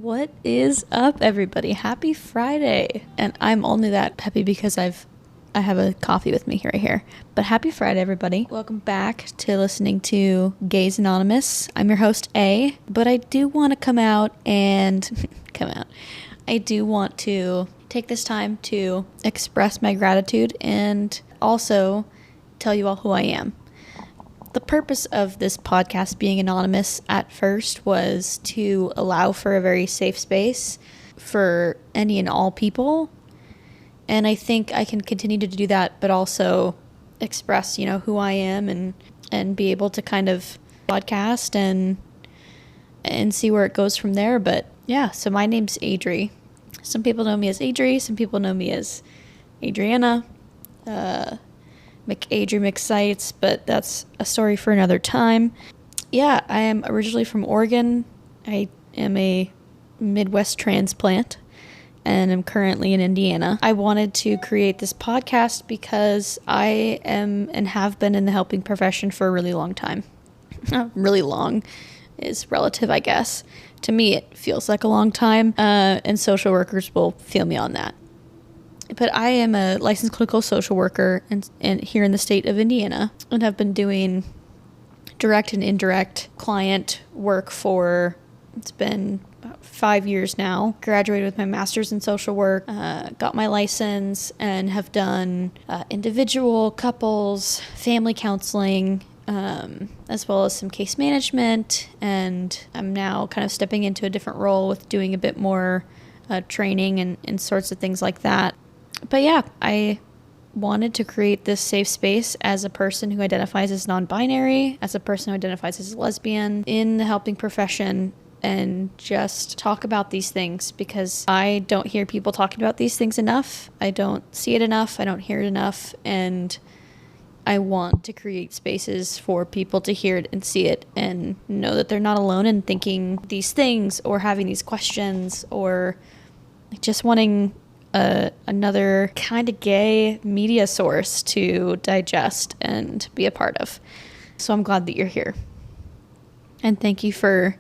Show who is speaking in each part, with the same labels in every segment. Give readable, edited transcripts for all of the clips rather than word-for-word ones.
Speaker 1: What is up, everybody? Happy Friday. And I'm only that happy because I have a coffee with me right here. But happy Friday, everybody. Welcome back to listening to Gays Anonymous. I'm your host, A, but I do want to come out and I do want to take this time to express my gratitude and also tell you all who I am. The purpose of this podcast being anonymous at first was to allow for a very safe space for any and all people. And I think I can continue to do that, but also express, who I am and be able to kind of podcast and see where it goes from there. But yeah, so my name's Adry. Some people know me as Adry. Some people know me as Adriana. McAdry McSites, but that's a story for another time. Yeah, I am originally from Oregon. I am a Midwest transplant, and I'm currently in Indiana. I wanted to create this podcast because I am and have been in the helping profession for a really long time. Really long is relative, I guess. To me, it feels like a long time, and social workers will feel me on that. But I am a licensed clinical social worker and here in the state of Indiana, and have been doing direct and indirect client work it's been about 5 years now. Graduated with my master's in social work, got my license, and have done individual, couples, family counseling, as well as some case management. And I'm now kind of stepping into a different role with doing a bit more training and sorts of things like that. But yeah, I wanted to create this safe space as a person who identifies as non-binary, as a person who identifies as a lesbian in the helping profession, and just talk about these things because I don't hear people talking about these things enough. I don't see it enough. I don't hear it enough. And I want to create spaces for people to hear it and see it and know that they're not alone in thinking these things or having these questions or just wanting another kind of gay media source to digest and be a part of. So I'm glad that you're here. And thank you for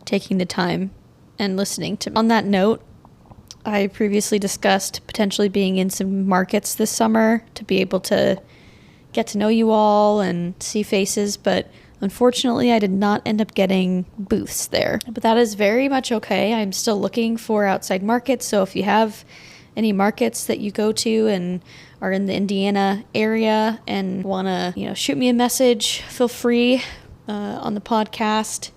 Speaker 1: taking the time and listening to me. On that note, I previously discussed potentially being in some markets this summer to be able to get to know you all and see faces, but unfortunately I did not end up getting booths there. But that is very much okay. I'm still looking for outside markets, so if you have any markets that you go to and are in the Indiana area and want to, shoot me a message, feel free on the podcast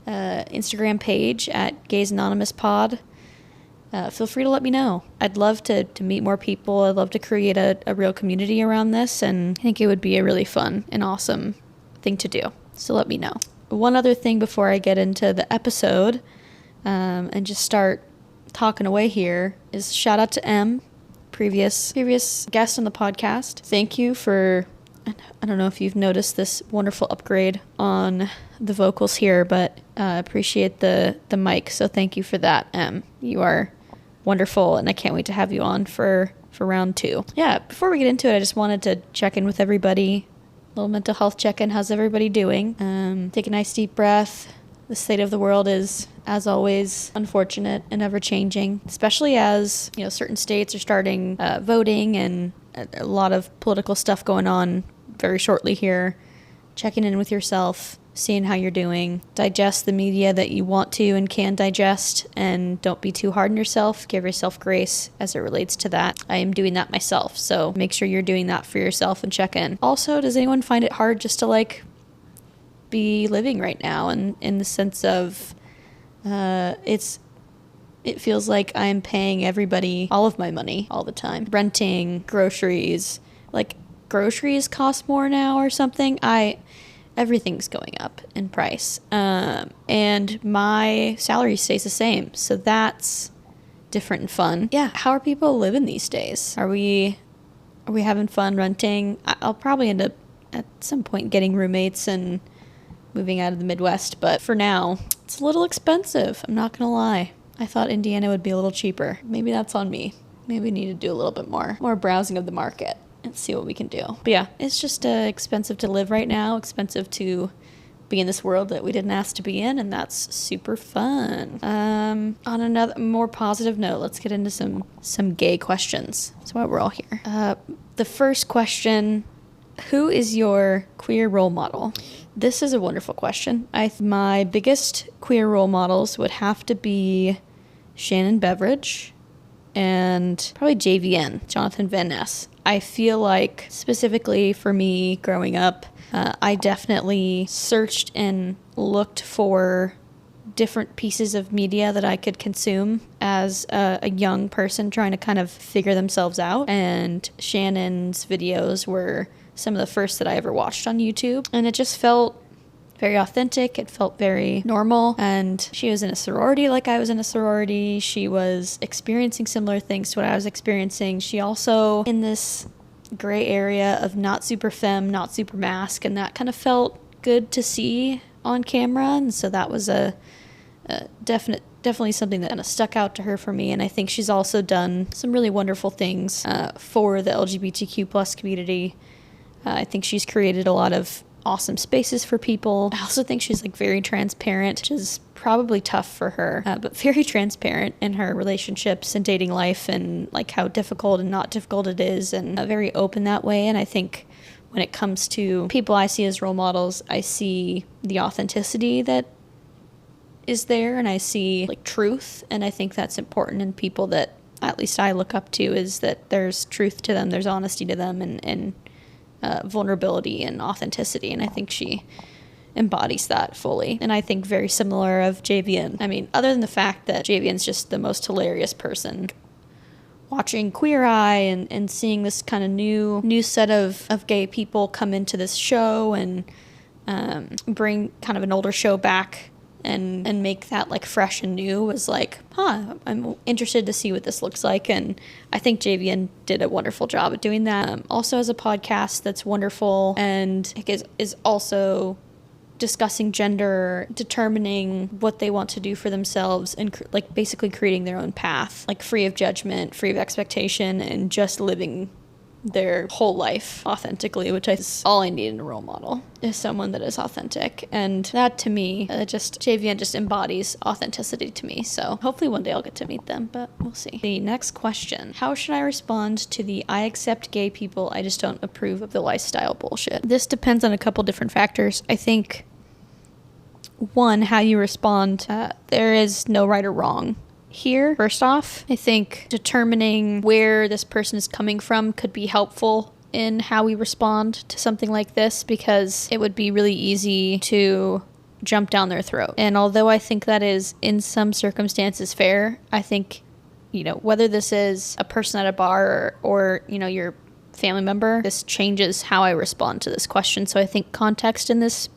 Speaker 1: Instagram page at Gays Anonymous Pod. Feel free to let me know. I'd love to meet more people. I'd love to create a real community around this, and I think it would be a really fun and awesome thing to do. So let me know. One other thing before I get into the episode and just start talking away here is shout out to M, previous guest on the podcast. Thank you for, I don't know if you've noticed this wonderful upgrade on the vocals here, but appreciate the mic, so thank you for that, M. You are wonderful, and I can't wait to have you on for round 2. Yeah, before we get into it, I just wanted to check in with everybody. A little mental health check-in. How's everybody doing? Take a nice deep breath. The state of the world is, as always, unfortunate and ever-changing, especially as, certain states are starting voting and a lot of political stuff going on very shortly here. Checking in with yourself, seeing how you're doing. Digest the media that you want to and can digest, and don't be too hard on yourself. Give yourself grace as it relates to that. I am doing that myself, so make sure you're doing that for yourself and check in. Also, does anyone find it hard just to, be living right now, and in the sense of it feels like I'm paying everybody all of my money all the time. Renting, groceries, groceries cost more now or something. Everything's going up in price, and my salary stays the same, so that's different and fun. Yeah, how are people living these days? Are we having fun renting? I'll probably end up at some point getting roommates and moving out of the Midwest, but for now, it's a little expensive. I'm not gonna lie. I thought Indiana would be a little cheaper. Maybe that's on me. Maybe we need to do a little bit more browsing of the market and see what we can do. But yeah, it's just expensive to live right now, expensive to be in this world that we didn't ask to be in, and that's super fun. On another more positive note, let's get into some gay questions. That's why we're all here. The first question, who is your queer role model? This is a wonderful question. My biggest queer role models would have to be Shannon Beveridge and probably JVN, Jonathan Van Ness. I feel like specifically for me growing up, I definitely searched and looked for different pieces of media that I could consume as a young person trying to kind of figure themselves out. And Shannon's videos were some of the first that I ever watched on YouTube. And it just felt very authentic. It felt very normal. And she was in a sorority like I was in a sorority. She was experiencing similar things to what I was experiencing. She also in this gray area of not super femme, not super masc, and that kind of felt good to see on camera. And so that was a definitely something that kind of stuck out to her for me. And I think she's also done some really wonderful things for the LGBTQ plus community. I think she's created a lot of awesome spaces for people. I also think she's like very transparent, which is probably tough for her, but very transparent in her relationships and dating life and like how difficult and not difficult it is, and very open that way. And I think when it comes to people I see as role models, I see the authenticity that is there, and I see like truth, and I think that's important in people that at least I look up to, is that there's truth to them, there's honesty to them, and vulnerability and authenticity. And I think she embodies that fully. And I think very similar of JVN. I mean, other than the fact that JVN's just the most hilarious person, watching Queer Eye and seeing this kind of new set of gay people come into this show and bring kind of an older show back and make that like fresh and new was like, I'm interested to see what this looks like. And I think JVN did a wonderful job at doing that. Also has a podcast that's wonderful and is also discussing gender, determining what they want to do for themselves, and like basically creating their own path, like free of judgment, free of expectation, and just living their whole life authentically, which is all I need in a role model, is someone that is authentic. And that to me, JVN just embodies authenticity to me. So hopefully one day I'll get to meet them, but we'll see. The next question, how should I respond to the I accept gay people, I just don't approve of the lifestyle bullshit? This depends on a couple different factors. I think one, how you respond, there is no right or wrong here. First off, I think determining where this person is coming from could be helpful in how we respond to something like this, because it would be really easy to jump down their throat. And although I think that is in some circumstances fair, I think, whether this is a person at a bar or your family member, this changes how I respond to this question. So I think context in this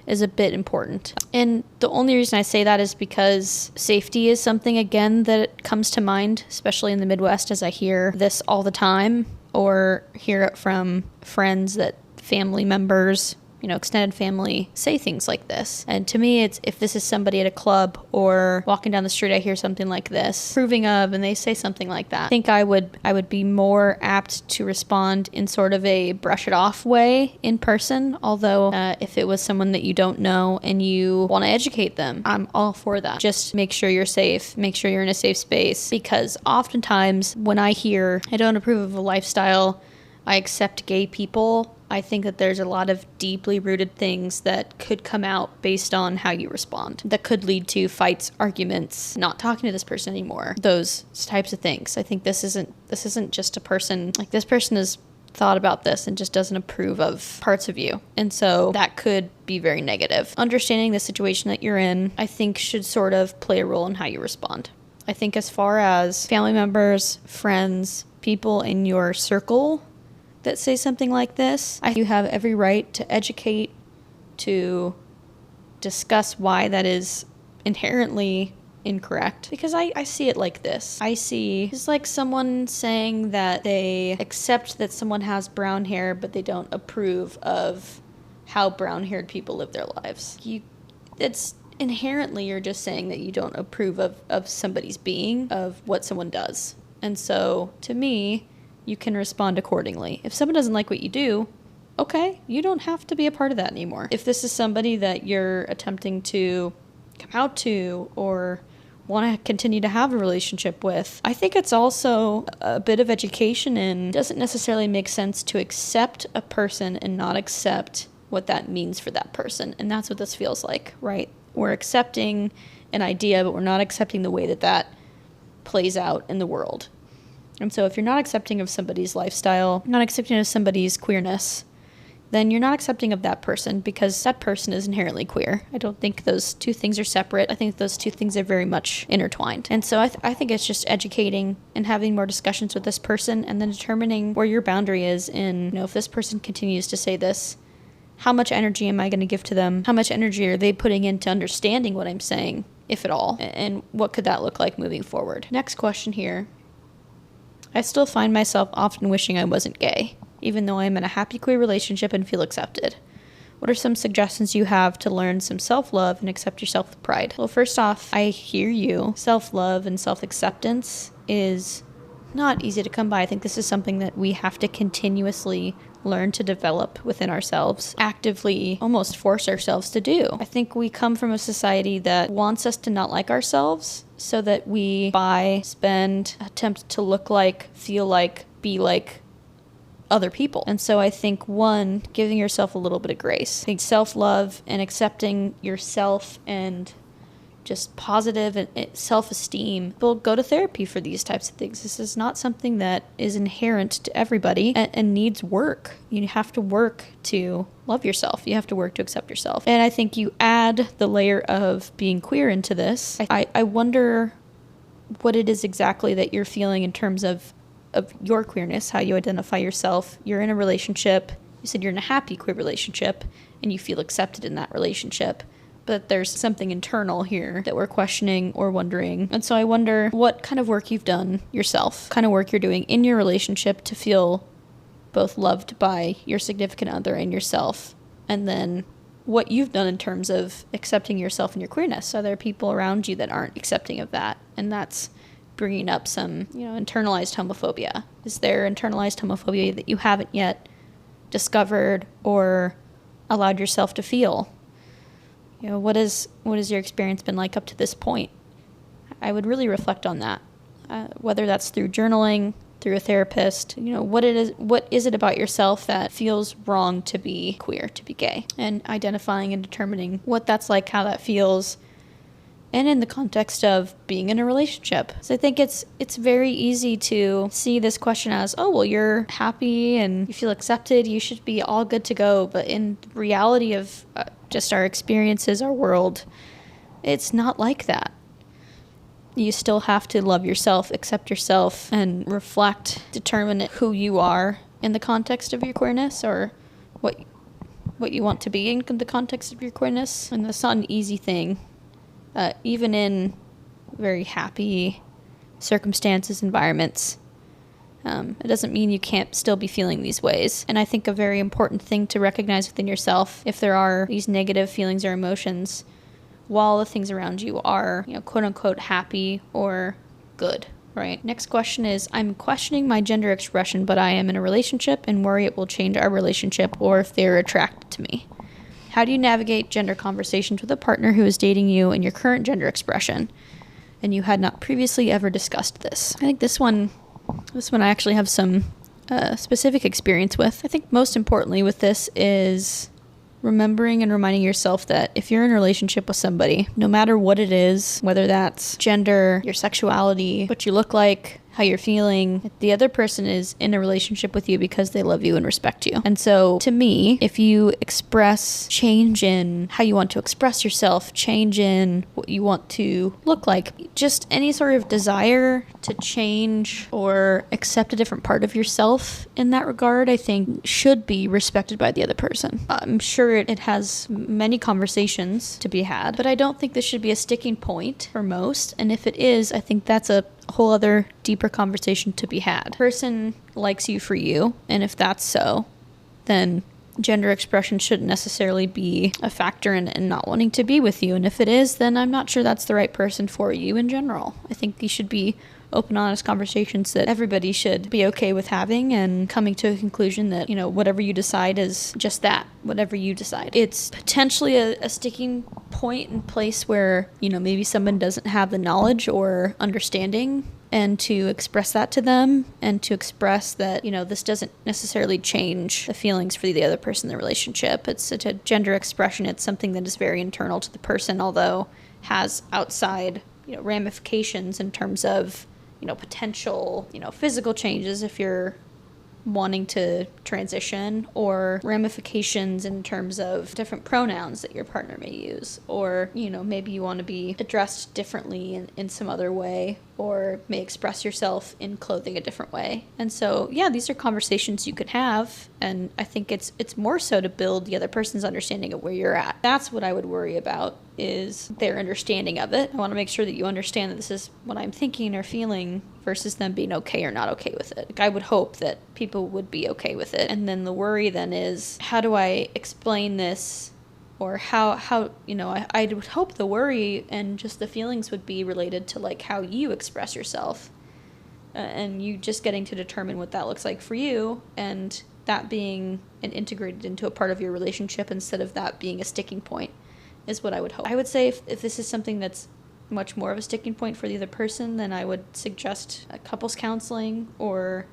Speaker 1: is a bit important. And the only reason I say that is because safety is something, again, that comes to mind, especially in the Midwest, as I hear this all the time, or hear it from friends that family members, extended family, say things like this. And to me, it's if this is somebody at a club or walking down the street, I hear something like this, approving of, and they say something like that, I think I would be more apt to respond in sort of a brush it off way in person. Although if it was someone that you don't know and you want to educate them, I'm all for that. Just make sure you're safe, make sure you're in a safe space, because oftentimes when I hear I don't approve of a lifestyle, I accept gay people, I think that there's a lot of deeply rooted things that could come out based on how you respond, that could lead to fights, arguments, not talking to this person anymore, those types of things. I think this isn't just a person, like this person has thought about this and just doesn't approve of parts of you. And so that could be very negative. Understanding the situation that you're in, I think, should sort of play a role in how you respond. I think as far as family members, friends, people in your circle that say something like this, you have every right to educate, to discuss why that is inherently incorrect. Because I see it like this. I see it's like someone saying that they accept that someone has brown hair, but they don't approve of how brown-haired people live their lives. It's inherently, you're just saying that you don't approve of somebody's being, of what someone does. And so, to me, you can respond accordingly. If someone doesn't like what you do, okay, you don't have to be a part of that anymore. If this is somebody that you're attempting to come out to or want to continue to have a relationship with, I think it's also a bit of education in it doesn't necessarily make sense to accept a person and not accept what that means for that person. And that's what this feels like, right? We're accepting an idea, but we're not accepting the way that that plays out in the world. And so if you're not accepting of somebody's lifestyle, not accepting of somebody's queerness, then you're not accepting of that person because that person is inherently queer. I don't think those two things are separate. I think those two things are very much intertwined. And so I think it's just educating and having more discussions with this person and then determining where your boundary is in, if this person continues to say this, how much energy am I going to give to them? How much energy are they putting into understanding what I'm saying, if at all? And what could that look like moving forward? Next question here. I still find myself often wishing I wasn't gay, even though I'm in a happy queer relationship and feel accepted. What are some suggestions you have to learn some self-love and accept yourself with pride? Well, first off, I hear you. Self-love and self-acceptance is not easy to come by. I think this is something that we have to continuously learn to develop within ourselves, actively almost force ourselves to do. I think we come from a society that wants us to not like ourselves so that we buy, spend, attempt to look like, feel like, be like other people. And so I think, one, giving yourself a little bit of grace. I think self-love and accepting yourself and just positive and self-esteem. People go to therapy for these types of things. This is not something that is inherent to everybody and needs work. You have to work to love yourself. You have to work to accept yourself. And I think you add the layer of being queer into this. I wonder what it is exactly that you're feeling in terms of your queerness, how you identify yourself. You're in a relationship. You said you're in a happy queer relationship and you feel accepted in that relationship. But there's something internal here that we're questioning or wondering. And so I wonder what kind of work you've done yourself, kind of work you're doing in your relationship to feel both loved by your significant other and yourself. And then what you've done in terms of accepting yourself and your queerness. Are there people around you that aren't accepting of that? And that's bringing up some, internalized homophobia. Is there internalized homophobia that you haven't yet discovered or allowed yourself to feel? What has your experience been like up to this point? I would really reflect on that, whether that's through journaling, through a therapist. What is it about yourself that feels wrong to be queer, to be gay, and identifying and determining what that's like, how that feels, and in the context of being in a relationship. So I think it's very easy to see this question as, oh, well, you're happy and you feel accepted, you should be all good to go. But in reality of just our experiences, our world, it's not like that. You still have to love yourself, accept yourself, and reflect, determine who you are in the context of your queerness, or what you want to be in the context of your queerness. And that's not an easy thing. Even in very happy circumstances, environments, it doesn't mean you can't still be feeling these ways. And I think a very important thing to recognize within yourself, if there are these negative feelings or emotions, while the things around you are, quote unquote, happy or good, right? Next question is, I'm questioning my gender expression, but I am in a relationship and worry it will change our relationship or if they're attracted to me. How do you navigate gender conversations with a partner who is dating you in your current gender expression and you had not previously ever discussed this? I think this one I actually have some specific experience with. I think most importantly with this is remembering and reminding yourself that if you're in a relationship with somebody, no matter what it is, whether that's gender, your sexuality, what you look like, how you're feeling, the other person is in a relationship with you because they love you and respect you. And so to me, if you express change in how you want to express yourself, change in what you want to look like, just any sort of desire to change or accept a different part of yourself in that regard, I think should be respected by the other person. I'm sure it has many conversations to be had, but I don't think this should be a sticking point for most. And if it is, I think that's a whole other deeper conversation to be had. Person likes you for you, and if that's so, then gender expression shouldn't necessarily be a factor in not wanting to be with you. And if it is, then I'm not sure that's the right person for you in general. I think you should be open, honest conversations that everybody should be okay with having, and coming to a conclusion that, you know, whatever you decide is just that, whatever you decide. It's potentially a sticking point in place where, you know, maybe someone doesn't have the knowledge or understanding, and to express that to them, and to express that, you know, this doesn't necessarily change the feelings for the other person in the relationship. It's such a gender expression. It's something that is very internal to the person, although has outside, you know, ramifications in terms of, you know, potential, you know, physical changes if you're wanting to transition, or ramifications in terms of different pronouns that your partner may use, or, you know, maybe you want to be addressed differently in some other way, or may express yourself in clothing a different way. And so, yeah, these are conversations you could have, and I think it's more so to build the other person's understanding of where you're at. That's what I would worry about, is their understanding of it. I want to make sure that you understand that this is what I'm thinking or feeling, versus them being okay or not okay with it. Like, I would hope that people would be okay with it. And then the worry then is, how do I explain this? Or how you know, I would hope the worry and just the feelings would be related to, like, how you express yourself. And you just getting to determine what that looks like for you, and that being integrated into a part of your relationship instead of that being a sticking point, is what I would hope. I would say if this is something that's much more of a sticking point for the other person, then I would suggest couples counseling or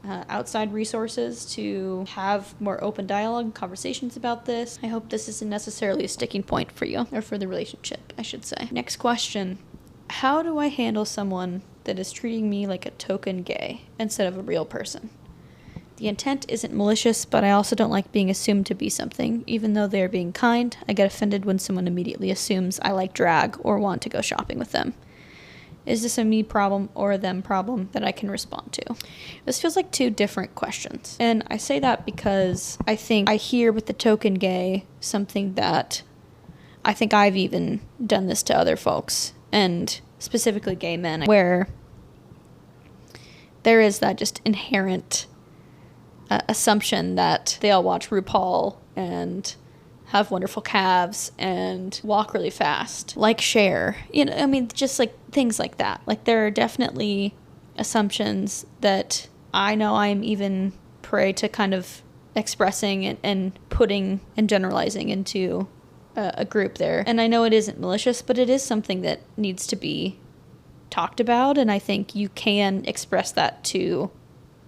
Speaker 1: outside resources to have more open dialogue and conversations about this. I hope this isn't necessarily a sticking point for you, or for the relationship, I should say. Next question. How do I handle someone that is treating me like a token gay instead of a real person? The intent isn't malicious, but I also don't like being assumed to be something. Even though they're being kind, I get offended when someone immediately assumes I like drag or want to go shopping with them. Is this a me problem or a them problem that I can respond to? This feels like two different questions. And I say that because I think I hear with the token gay something that I think I've even done this to other folks, and specifically gay men, where there is that just inherent assumption that they all watch RuPaul and have wonderful calves and walk really fast, like Cher. You know, I mean, just like things like that. Like, there are definitely assumptions that I know I'm even prey to kind of expressing and putting and generalizing into a group there. And I know it isn't malicious, but it is something that needs to be talked about. And I think you can express that to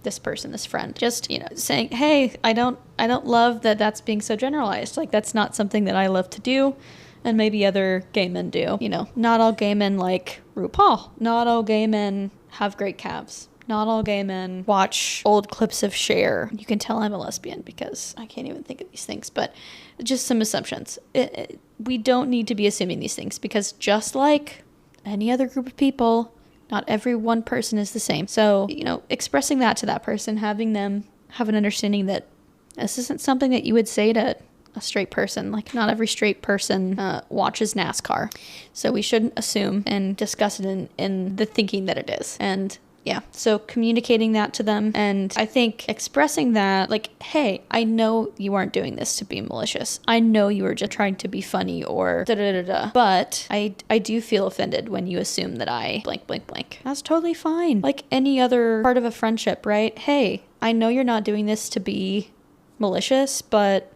Speaker 1: this person, this friend, just, you know, saying, hey, I don't love that that's being so generalized. Like, that's not something that I love to do, and maybe other gay men do. You know, not all gay men like RuPaul. Not all gay men have great calves. Not all gay men watch old clips of Cher. You can tell I'm a lesbian because I can't even think of these things, but just some assumptions. We don't need to be assuming these things, because just like any other group of people, not every one person is the same. So, you know, expressing that to that person, having them have an understanding that this isn't something that you would say to a straight person. Like, not every straight person watches NASCAR. So we shouldn't assume and discuss it in the thinking that it is. And yeah, so communicating that to them, and I think expressing that, like, hey, I know you aren't doing this to be malicious. I know you were just trying to be funny or da-da-da-da, but I do feel offended when you assume that I blank, blank, blank. That's totally fine. Like any other part of a friendship, right? Hey, I know you're not doing this to be malicious, but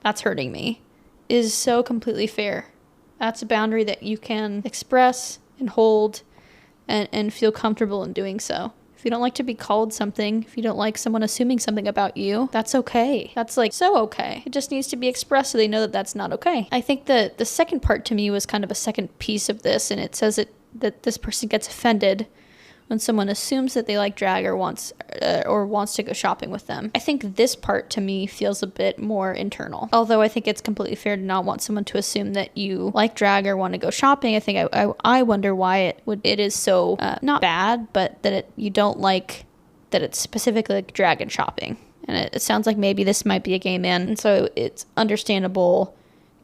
Speaker 1: that's hurting me, is so completely fair. That's a boundary that you can express and hold and feel comfortable in doing so. If you don't like to be called something, if you don't like someone assuming something about you, that's okay. That's like so okay. It just needs to be expressed so they know that that's not okay. I think that the second part to me was kind of a second piece of this, and it says that this person gets offended when someone assumes that they like drag or wants to go shopping with them. I think this part to me feels a bit more internal. Although I think it's completely fair to not want someone to assume that you like drag or want to go shopping. I think I wonder why it is so not bad, but that you don't like that it's specifically like drag and shopping. And it sounds like maybe this might be a gay man, and so it's understandable,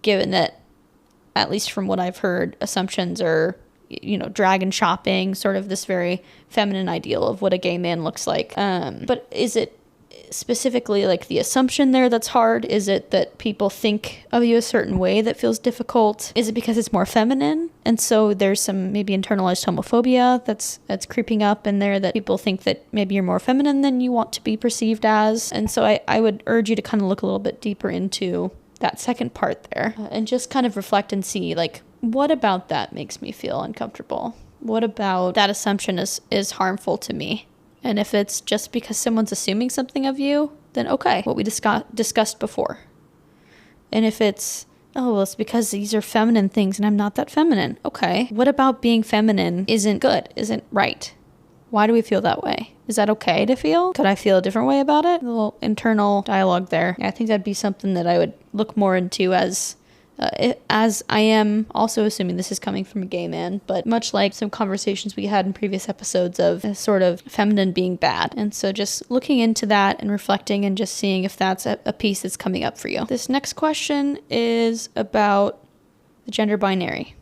Speaker 1: given that, at least from what I've heard, assumptions are, you know, drag and shopping, sort of this very feminine ideal of what a gay man looks like. But is it specifically like the assumption there that's hard? Is it that people think of you a certain way that feels difficult? Is it because it's more feminine? And so there's some maybe internalized homophobia that's creeping up in there, that people think that maybe you're more feminine than you want to be perceived as. And so I would urge you to kind of look a little bit deeper into that second part there, and just kind of reflect and see, like, what about that makes me feel uncomfortable? What about that assumption is harmful to me? And if it's just because someone's assuming something of you, then okay, what we discussed before. And if it's, oh, well, it's because these are feminine things and I'm not that feminine. Okay, what about being feminine isn't good, isn't right? Why do we feel that way? Is that okay to feel? Could I feel a different way about it? A little internal dialogue there. I think that'd be something that I would look more into, as I am also assuming this is coming from a gay man, but much like some conversations we had in previous episodes of sort of feminine being bad. And so just looking into that and reflecting and just seeing if that's a piece that's coming up for you. This next question is about the gender binary.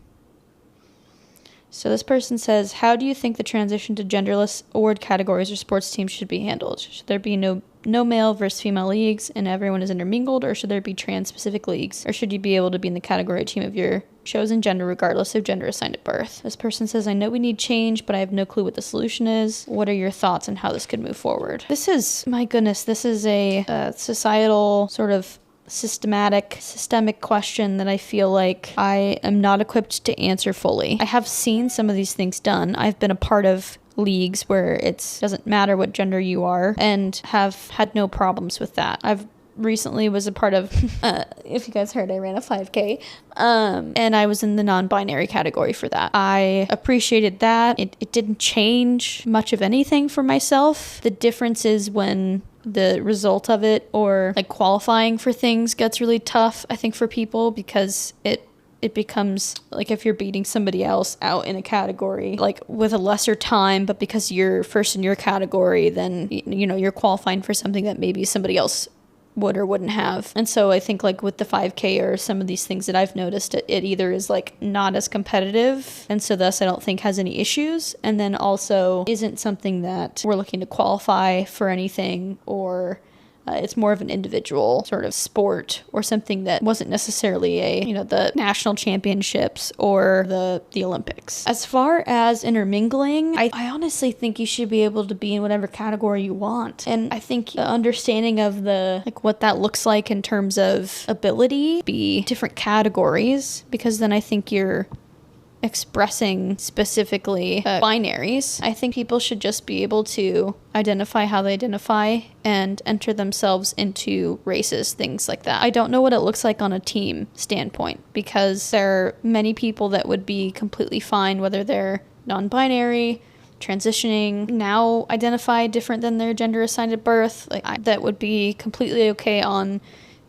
Speaker 1: So this person says, how do you think the transition to genderless award categories or sports teams should be handled? Should there be no male versus female leagues and everyone is intermingled, or should there be trans-specific leagues? Or should you be able to be in the category team of your chosen gender regardless of gender assigned at birth? This person says, I know we need change, but I have no clue what the solution is. What are your thoughts on how this could move forward? This is, my goodness, this is a societal sort of systemic question that I feel like I am not equipped to answer fully. I have seen some of these things done. I've been a part of leagues where it doesn't matter what gender you are, and have had no problems with that. I've recently was a part of, if you guys heard, I ran a 5K, and I was in the non-binary category for that. I appreciated that. It didn't change much of anything for myself. The difference is when the result of it, or like qualifying for things, gets really tough, I think, for people, because it becomes like if you're beating somebody else out in a category like with a lesser time, but because you're first in your category, then you're qualifying for something that maybe somebody else would or wouldn't have. And so I think like with the 5K or some of these things that I've noticed, it either is like not as competitive, and so thus I don't think has any issues, and then also isn't something that we're looking to qualify for anything, or it's more of an individual sort of sport, or something that wasn't necessarily the national championships or the Olympics. As far as intermingling, I honestly think you should be able to be in whatever category you want. And I think the understanding of what that looks like in terms of ability, be different categories, because then I think you're expressing specifically binaries. I think people should just be able to identify how they identify and enter themselves into races, things like that. I don't know what it looks like on a team standpoint, because there are many people that would be completely fine whether they're non-binary, transitioning, now identify different than their gender assigned at birth. That would be completely okay on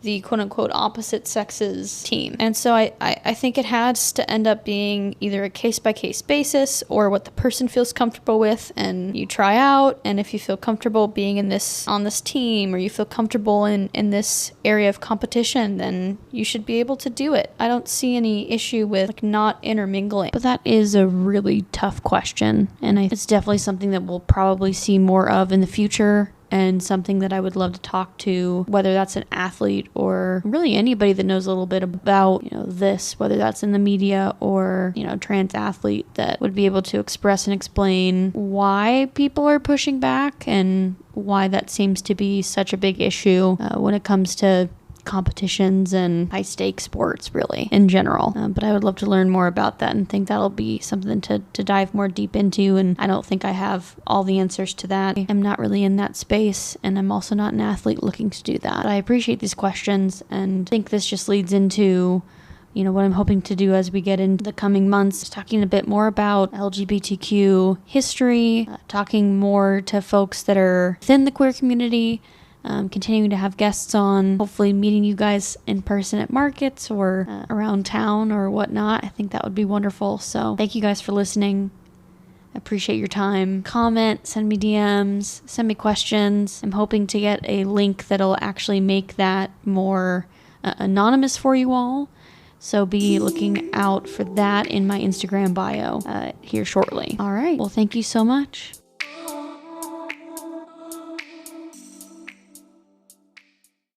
Speaker 1: the quote-unquote opposite sexes team. And so I think it has to end up being either a case-by-case basis, or what the person feels comfortable with, and you try out, and if you feel comfortable being on this team, or you feel comfortable in this area of competition, then you should be able to do it. I don't see any issue with not intermingling. But that is a really tough question, and it's definitely something that we'll probably see more of in the future, and something that I would love to talk to, whether that's an athlete or really anybody that knows a little bit about, this, whether that's in the media or, trans athlete, that would be able to express and explain why people are pushing back and why that seems to be such a big issue when it comes to competitions and high stakes sports, really, in general. But I would love to learn more about that, and think that'll be something to dive more deep into. And I don't think I have all the answers to that. I'm not really in that space, and I'm also not an athlete looking to do that. I appreciate these questions, and think this just leads into what I'm hoping to do as we get into the coming months, talking a bit more about LGBTQ history, talking more to folks that are within the queer community, continuing to have guests on, hopefully meeting you guys in person at markets or around town or whatnot. I think that would be wonderful. So thank you guys for listening. I appreciate your time. Comment, send me DMs, send me questions. I'm hoping to get a link that'll actually make that more anonymous for you all. So be looking out for that in my Instagram bio here shortly. All right. Well, thank you so much.